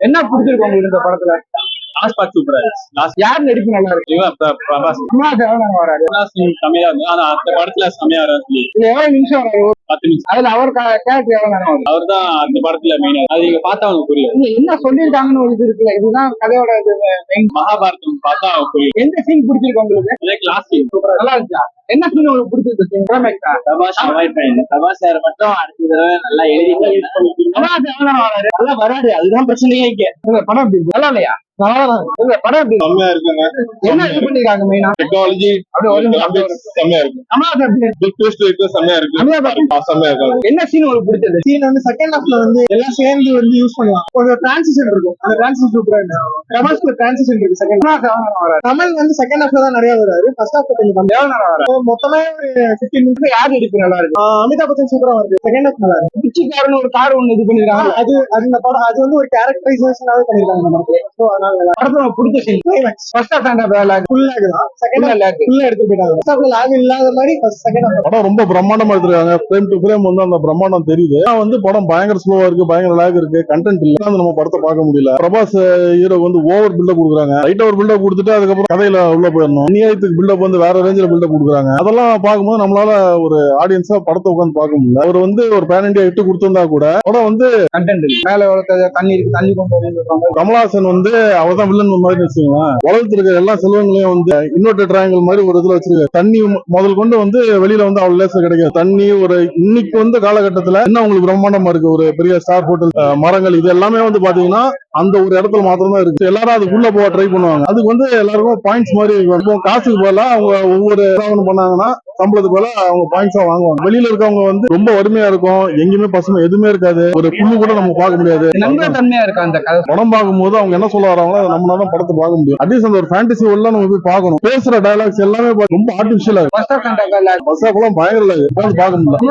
என்ன பிடிச்சிருக்கு உங்களுக்கு இந்த படத்துல? யார் நடிப்பு நல்லா இருக்கு? ஆனா அந்த படத்துல செமையா இருக்கு. எவ்வளவு நிமிஷம் வராரு? 10 நிமிஷம். அதுல அவர் கேரக்டர் எவ்வளவு நேரம்? அவர் தான் அந்த படத்துல மெயின். அது நீங்க பார்த்தா அவங்க புரியும். என்ன சொல்லிருக்காங்கன்னு ஒரு இது இருக்குல்ல, இதுதான் கதையோட மகாபாரதம் பார்த்தா அவங்க புரியும். எந்த சீன் பிடிச்சிருக்கு உங்களுக்கு? கிளாஸ் சீன் நல்லா இருந்துச்சா? என்ன சீன் உங்களுக்கு பிடிச்சிருக்கு? பிரபாஸ் சார் மட்டும் அடுத்த தடவை நல்லா எழுதி நல்லா வராது, அதுதான் பிரச்சனையே. இங்க படம் எப்படி நல்லா இல்லையா? படம் எப்படி செம்மையா இருக்குங்க. என்ன இது பண்ணிருக்காங்க மெயினா? டெக்னாலஜி செம்மையா இருக்கு. செம்மையா இருக்கு. என்ன சீன் உங்களுக்கு பிடிச்சது? சீன் வந்து செகண்ட் ஹாஃப்ல வந்து எல்லாம் சேர்ந்து வந்து யூஸ் பண்ணுவாங்க. ஒரு டிரான்சிஷன் இருக்கும். அந்த டிரான்சிஷன் சூப்பரா இருக்கு. பிரபாஸ்க்கு டிரான்சிஷன் இருக்கு. செகண்ட் கமல் வந்து செகண்ட் ஹாஃப்ல தான் நிறைய வராரு. ஃபர்ஸ்ட் ஹாஃப்ல கொஞ்சம் கம்மியா வராரு. மொத்தமே ஒரு 15 நிமிஷம் யார் எடுப்பு நல்லா இருக்கு. அமிதாப் பச்சன் சூப்பரா இருக்கு. செகண்ட் ஹாஃப் நல்லா இருக்கு. பிச்சைக்காரன் ஒரு கார் ஒண்ணு இது பண்ணிருக்காங்க. அது இந்த படம் அது வந்து ஒரு கேரக்டரைசேஷனாவே பண்ணிருக்காங்க நம்ம படத்துல. படத்துல பிடிச்ச scene climax. First half full lag தான். செகண்ட் ஹாஃப் ஃபுல்லா எடுத்து போயிட்டாங்க. ஃபர்ஸ்ட் ஹாஃப்ல லாக் இல்லாத மாதிரி செகண்ட் ஹாஃப் படம் ரொம்ப பிரம்மாண்டமா எடுத்துருக்காங்க. ஃப்ரேம் டு ஃப்ரேம் வந்து அந்த பிரம்மாண்டம் தெரியுது. வந்து படம் பயங்கர ஸ்லோவா இருக்கு, பயங்கர லாக் இருக்கு, கண்டென்ட் இல்ல. நம்ம படத்தை பார்க்க முடியல. பிரபாஸ் ஹீரோ வந்து ஓவர் பில்டப் கொடுக்குறாங்க. ரைட் ஓவர் பில்டப் கொடுத்துட்டு அதுக்கப்புறம் கதையில உள்ள போயிடணும். அநியாயத்துக்கு பில்டப் வந்து வேற ரேஞ்சில பில்டப் கொடுக்குறாங்க. அதெல்லாம் பார்க்கும்போது நம்மளால ஒரு ஆடியன்ஸா படத்தை உட்காந்து பார்க்க முடியல. அவர் வந்து ஒரு பேன் இண்டியா இட்டு கொடுத்திருந்தா கூட படம் வந்து கண்டென்ட் மேல தண்ணி இருக்கு, தண்ணி கொண்டு கமலஹாசன் வந்து அவர் தான் வில்லன் மாதிரி வச்சுக்கலாம். உலகத்துல இருக்கிற எல்லா செல்வங்களையும் வந்து இன்னொரு ட்ரையாங்கிள் மாதிரி ஒரு இதுல வச்சிருக்காரு. தண்ணி முதல் கொண்டு வந்து வெளியில வந்து அவ்வளவு லேசா கிடைக்காது. தண்ணி ஒரு இன்னைக்கு வந்து காலகட்டத்துல என்ன உங்களுக்கு பிரம்மாண்டமா இருக்கு. ஒரு பெரிய ஸ்டார் ஹோட்டல், மரங்கள், இது எல்லாமே வந்து பாத்தீங்கன்னா அந்த ஒரு இடத்துல மாத்திரம் தான் இருக்கு. எல்லாரும் அதுக்குள்ள போக ட்ரை பண்ணுவாங்க. அதுக்கு வந்து எல்லாருக்கும் பாயிண்ட்ஸ் மாதிரி காசுக்கு போல அவங்க ஒவ்வொரு பண்ணாங்கன்னா சம்பளத்துக்கு போல அவங்க பாயிண்ட்ஸா வாங்குவாங்க. வெளியில இருக்கவங்க வந்து ரொம்ப வறுமையா இருக்கும். எங்கேயுமே பசுமை எதுவுமே இருக்காது. ஒரு புல்லு கூட நம்ம பார்க்க முடியாது. நம்பகத்தன்மையா இருக்கு அந்த கதை. படம் பார்க்கும்போது அவங்க என்ன சொல்ல வராங்களோ அதை நம்மளால படத்தை பார்க்க முடியும். அட்லீஸ்ட் அந்த ஒரு ஃபேண்டசி உள்ள நம்ம போய் பார்க்கணும். பேசுற டயலாக்ஸ் எல்லாமே ரொம்ப ஆர்டிபிஷியலா இருக்கு. ஃபர்ஸ்ட் ஹாஃப் எல்லாம் பயங்கர பார்க்க முடியல.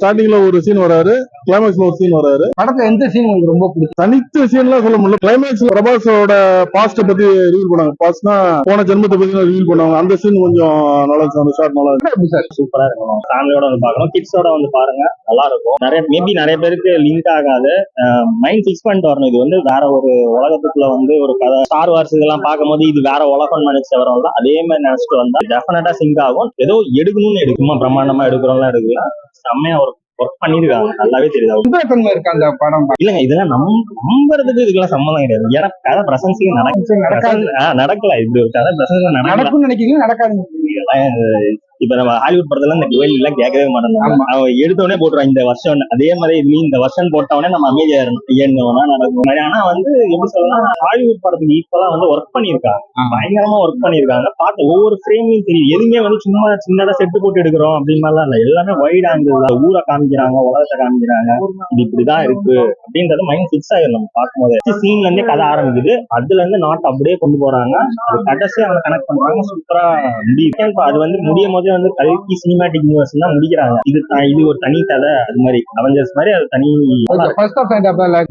ஸ்டார்டிங்ல ஒரு சீன் வராரு, கிளைமேக்ஸ்ல ஒரு சீன் வராரு. படத்துல எந்த சீன் உங்களுக்கு ரொம்ப பிடிக்கும்? தனித்து சீன்லாம் சொல்ல முடியல. கிளைமேக்ஸ் பிரபாஸோட பாஸ்ட் பத்தி ரிவீல் பண்ணாங்க. பாஸ்ட்னா போன ஜென்மத்தை பத்தி ரிவீல் பண்ணாங்க. அந்த சீன் கொஞ்சம் நல்லா இருந்துச்சு. ஷார்ட் நல்லா இருக்கு. சூப்பரா இருக்கும். ஃபேமிலியோட வந்து பார்க்கணும். கிட்ஸோட வந்து பாருங்க, நல்லா இருக்கும். நிறைய பேருக்கு லிங்க் ஆகாது. மைண்ட் ஃபிக்ஸ் பண்ணிட்டு வரணும். இது வந்து வேற ஒரு உலகத்துக்குள்ள வந்து ஒரு கதை. ஸ்டார் வார்ஸ் இதெல்லாம் பார்க்கும்போது இது வேற உலகம் நினைச்சு வரவங்க அதே மாதிரி நினைச்சிட்டு வந்தா டெஃபினட்டா சிங்க் ஆகும். ஏதோ எடுக்கணும்னு எடுக்குமா பிரம்மாண்டமா எடுக்கிறோம்லாம் எடுக்கல. செம்மையா ஒரு ஒர்க் பண்ணிருக்காங்க. நல்லாவே தெரியுது இருக்கு அந்த படம். இல்லங்க இதெல்லாம் நம்புறதுக்கு இதுக்கெல்லாம் சம்மந்தம் கிடையாது. ஏன்னா கதை பிரசன்ஸிங் நடக்கல. இப்படி ஒரு கதை பிரசன்ஸ் நடக்கும்னு நினைக்கிறீங்க, நடக்காது. இப்ப நம்ம ஹாலிவுட் படத்துல இந்த கோயில் எல்லாம் கேட்கவே மாட்டோம். அவன் எடுத்தவனே போட்டுருவான் இந்த வருஷம். அதே மாதிரி இந்த வருஷம் போட்டவனே நம்ம அமைதியா ஏன்னா நடக்கும். ஆனா வந்து எப்படி சொல்லலாம், ஹாலிவுட் படத்துக்கு ஈக்குவலா வந்து ஒர்க் பண்ணிருக்காங்க. பயங்கரமா ஒர்க் பண்ணிருக்காங்க. பார்த்து ஒவ்வொரு ஃப்ரேமையும் தெரியும். எதுவுமே வந்து சும்மா சின்னதா செட்டு போட்டு எடுக்கிறோம் அப்படின்னு மாதிரிலாம் இல்ல. எல்லாமே வைட் ஆங்கிள் ஊரை காமிக்கிறாங்க, உலகத்தை காமிக்கிறாங்க. இது இப்படிதான் இருக்கு அப்படின்றது மைண்ட் ஃபிக்ஸ் ஆயிடும் நம்ம பார்க்கும்போது. சீன்ல இருந்தே கதை ஆரம்பிக்குது. அதுல இருந்து நாட் அப்படியே கொண்டு போறாங்க. அது கடைசியா அவங்க கனெக்ட் பண்றாங்க. சூப்பரா முடியும். அது வந்து முடியும் போதே வந்து கல்கி சினிமாட்டிக் யூனிவர்ஸ் தான் முடிக்கிறாங்க. இது ஒரு தனி கதை. அது மாதிரி அவெஞ்சர்ஸ் மாதிரி அது தனி.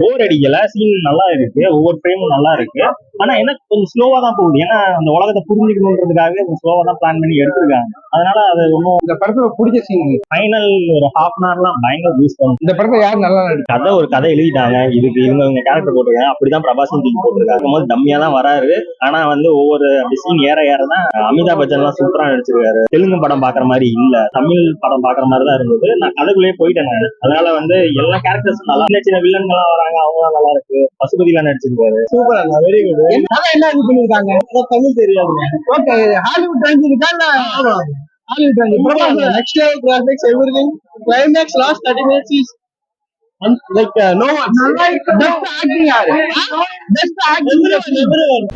போர் அடிக்கல. சீன் நல்லா இருக்கு. ஒவ்வொரு ஃப்ரேமும் நல்லா இருக்கு. ஆனா என்ன கொஞ்சம் ஸ்லோவா தான் போகுது. ஏன்னா அந்த உலகத்தை புரிஞ்சுக்கணுன்றதுக்காக கொஞ்சம் ஸ்லோவா தான் பிளான் பண்ணி எடுத்திருக்காங்க. அதனால அது ஒன்றும் இந்த படத்துல பிடிச்ச சீன் ஃபைனல் ஒரு ஹாஃப் அன் ஹவர்லாம் பயங்கர யூஸ் பண்ணும். இந்த படத்துல யாரும் நல்லா கதை ஒரு கதை எழுதிட்டாங்க. இதுக்கு இவங்க கேரக்டர் போட்டிருக்காங்க. அப்படிதான் பிரபாஸும் தூக்கி போட்டிருக்காங்க. போது தம்மியா தான் வராரு. ஆனா வந்து ஒவ்வொரு சீன் ஏற தான் அமிதாப் பச்சன் எல்லாம் சூப்பரா நடிச்சிருக்காரு. தெலுங்கு படம் பாக்குற மாதிரி இல்ல, தமிழ் படம் பாக்குற மாதிரி தான் இருந்தது. நான் கதைக்குள்ளேயே போயிட்டேன் நான். அதனால வந்து எல்லா கேரக்டர்ஸும் நல்லா, சின்ன சின்ன வில்லன்களா வராங்க, அவங்க நல்லா இருக்கு. பசுபதி எல்லாம் நடிச்சிருக்காரு. சூப்பரா, வெரி குட். என்ன இது பண்ணிருக்காங்க? தமிழ் தெரியாதுங்க. ஓகே, ஹாலிவுட் ரேஞ்ச் இருக்கா இல்ல? Hollywood range. Next level graphics, everything. Climax last 30 minutes is like no one. Best acting yaar. Best acting everyone.